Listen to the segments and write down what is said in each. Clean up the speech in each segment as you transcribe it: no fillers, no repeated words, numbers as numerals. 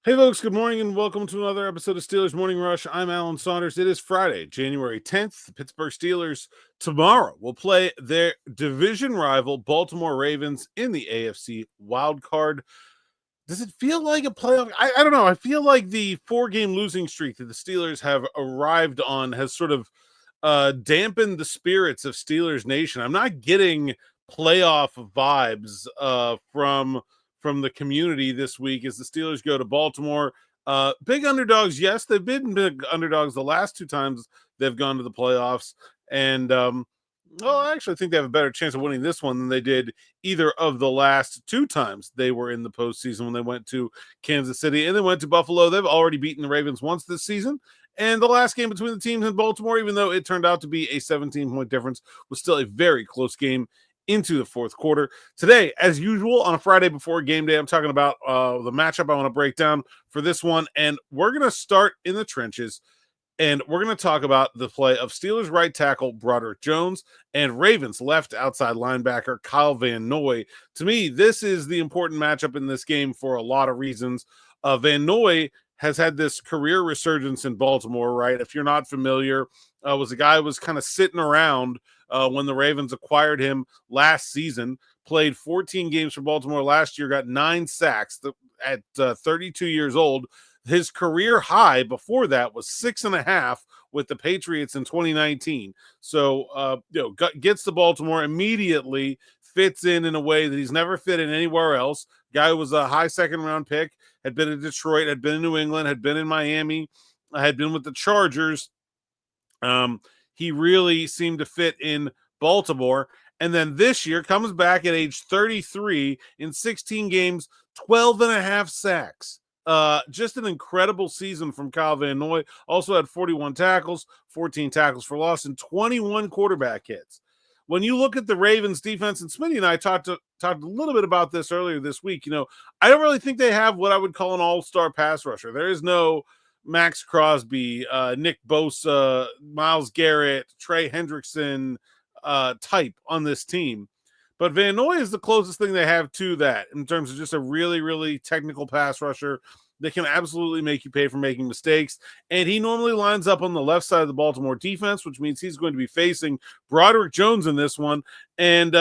Hey, folks, good morning and welcome to another episode of Steelers Morning Rush. I'm Alan Saunders. It is Friday, January 10th. The Pittsburgh Steelers tomorrow will play their division rival, Baltimore Ravens, in the AFC wild card. Does it feel like a playoff? I don't know. I feel like the four-game losing streak that the Steelers have arrived on has sort of dampened the spirits of Steelers Nation. I'm not getting playoff vibes from the community this week as the Steelers go to Baltimore. Big underdogs, yes, they've been big underdogs the last two times they've gone to the playoffs, and well, I actually think they have a better chance of winning this one than they did either of the last two times they were in the postseason when they went to Kansas City and then went to Buffalo. They've already beaten the Ravens once this season. And the last game between the teams in Baltimore, even though it turned out to be a 17-point difference, was still a very close game into the fourth quarter. Today, as usual, on a Friday before game day, I'm talking about the matchup I want to break down for this one. And we're going to start in the trenches. And we're going to talk about the play of Steelers right tackle Broderick Jones and Ravens left outside linebacker Kyle Van Noy. To me, this is the important matchup in this game for a lot of reasons. Van Noy has had this career resurgence in Baltimore, right? If you're not familiar, was a guy who was kind of sitting around when the Ravens acquired him last season, played 14 games for Baltimore last year, got 9 sacks at 32 years old. His career high before that was 6.5 with the Patriots in 2019. So, gets to Baltimore immediately, fits in a way that he's never fit in anywhere else. Guy was a high second round pick, had been in Detroit, had been in New England, had been in Miami, had been with the Chargers. He really seemed to fit in Baltimore. And then this year comes back at age 33 in 16 games, 12.5 sacks. Just an incredible season from Kyle Van Noy. Also had 41 tackles, 14 tackles for loss, and 21 quarterback hits. When you look at the Ravens defense, and Smitty and I talked a little bit about this earlier this week, I don't really think they have what I would call an all-star pass rusher. There is no Max Crosby, Nick Bosa, Myles Garrett, Trey Hendrickson type on this team. But Van Noy is the closest thing they have to that in terms of just a really, really technical pass rusher that can absolutely make you pay for making mistakes. And he normally lines up on the left side of the Baltimore defense, which means he's going to be facing Broderick Jones in this one. And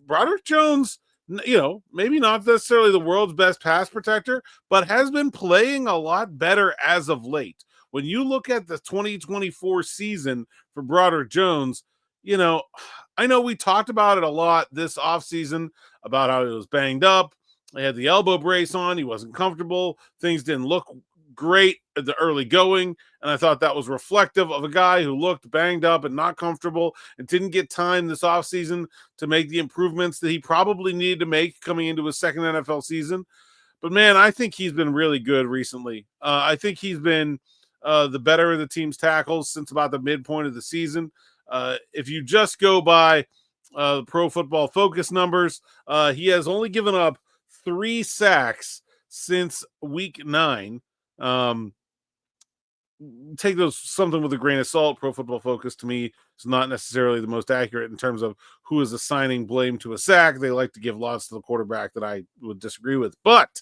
Broderick Jones, maybe not necessarily the world's best pass protector, but has been playing a lot better as of late. When you look at the 2024 season for Broderick Jones, I know we talked about it a lot this offseason about how he was banged up. He had the elbow brace on. He wasn't comfortable. Things didn't look great at the early going. And I thought that was reflective of a guy who looked banged up and not comfortable and didn't get time this offseason to make the improvements that he probably needed to make coming into his second NFL season. But, man, I think he's been really good recently. I think he's been the better of the team's tackles since about the midpoint of the season. If you just go by the Pro Football Focus numbers, he has only given up 3 sacks since week 9. Take those something with a grain of salt. Pro Football Focus to me is not necessarily the most accurate in terms of who is assigning blame to a sack. They like to give lots to the quarterback that I would disagree with. But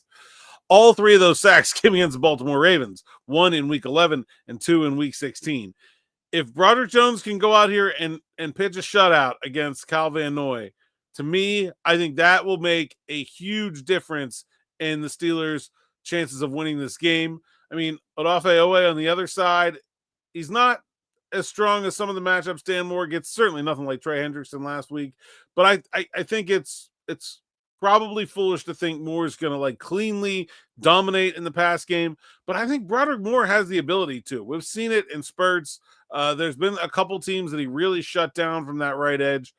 all 3 of those sacks came against the Baltimore Ravens, 1 in week 11 and 2 in week 16. If Broderick Jones can go out here and pitch a shutout against Kyle Van Noy, to me, I think that will make a huge difference in the Steelers' chances of winning this game. I mean, Odafe Owe on the other side, he's not as strong as some of the matchups Dan Moore gets. Certainly nothing like Trey Hendrickson last week, but I think it's probably foolish to think Moore is going to cleanly dominate in the pass game, but I think Broderick Moore has the ability to. We've seen it in spurts. There's been a couple teams that he really shut down from that right edge.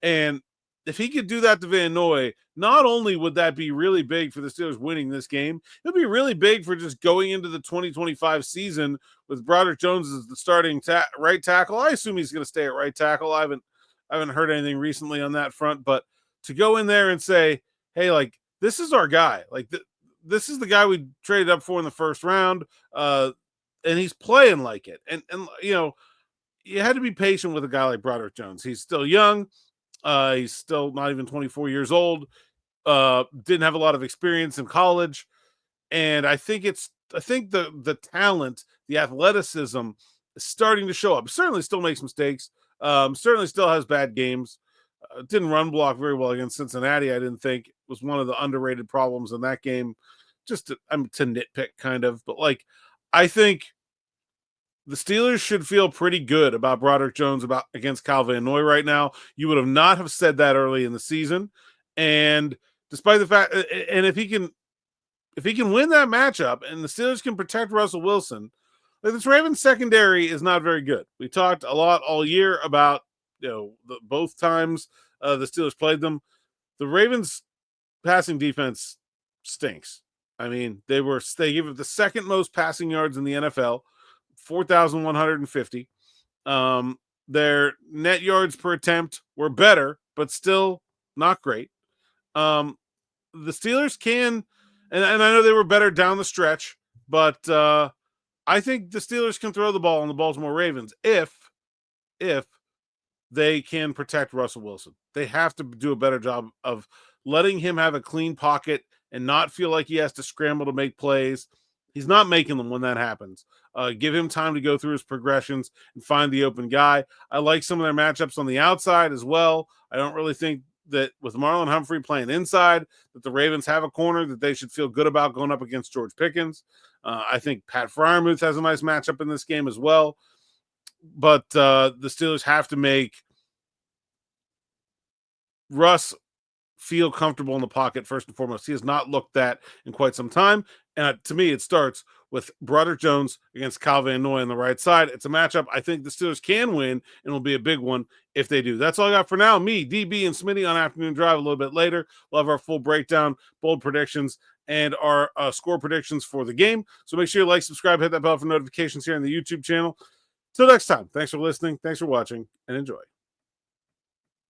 And if he could do that to Van Noy, not only would that be really big for the Steelers winning this game, it'd be really big for just going into the 2025 season with Broderick Jones as the starting right tackle. I assume he's going to stay at right tackle. I haven't heard anything recently on that front, but to go in there and say, hey, this is our guy. This is the guy we traded up for in the first round. And he's playing like it. And you had to be patient with a guy like Broderick Jones. He's still young. He's still not even 24 years old. Didn't have a lot of experience in college. And I think the talent, the athleticism is starting to show up. Certainly still makes mistakes. Certainly still has bad games. Didn't run block very well against Cincinnati. I didn't think was one of the underrated problems in that game. To nitpick kind of, but like I think the Steelers should feel pretty good about Broderick Jones against Kyle Van Noy right now. You would have not have said that early in the season, and despite the fact, and if he can win that matchup and the Steelers can protect Russell Wilson, like this Ravens secondary is not very good. We talked a lot all year about both times the Steelers played them. The Ravens passing defense stinks. I mean, they gave it the second most passing yards in the NFL, 4,150. Their net yards per attempt were better, but still not great. The Steelers can, and I know they were better down the stretch, but I think the Steelers can throw the ball on the Baltimore Ravens if they can protect Russell Wilson. They have to do a better job of letting him have a clean pocket and not feel like he has to scramble to make plays. He's not making them when that happens. Give him time to go through his progressions and find the open guy. I like some of their matchups on the outside as well. I don't really think that with Marlon Humphrey playing inside, that the Ravens have a corner that they should feel good about going up against George Pickens. I think Pat Freiermuth has a nice matchup in this game as well. But the Steelers have to make Russ feel comfortable in the pocket first and foremost. He has not looked that in quite some time. And to me, it starts with Broderick Jones against Kyle Van Noy on the right side. It's a matchup I think the Steelers can win, and will be a big one if they do. That's all I got for now. Me, DB, and Smitty on Afternoon Drive a little bit later. We'll have our full breakdown, bold predictions, and our score predictions for the game. So make sure you like, subscribe, hit that bell for notifications here on the YouTube channel. Till next time, thanks for listening, thanks for watching, and enjoy.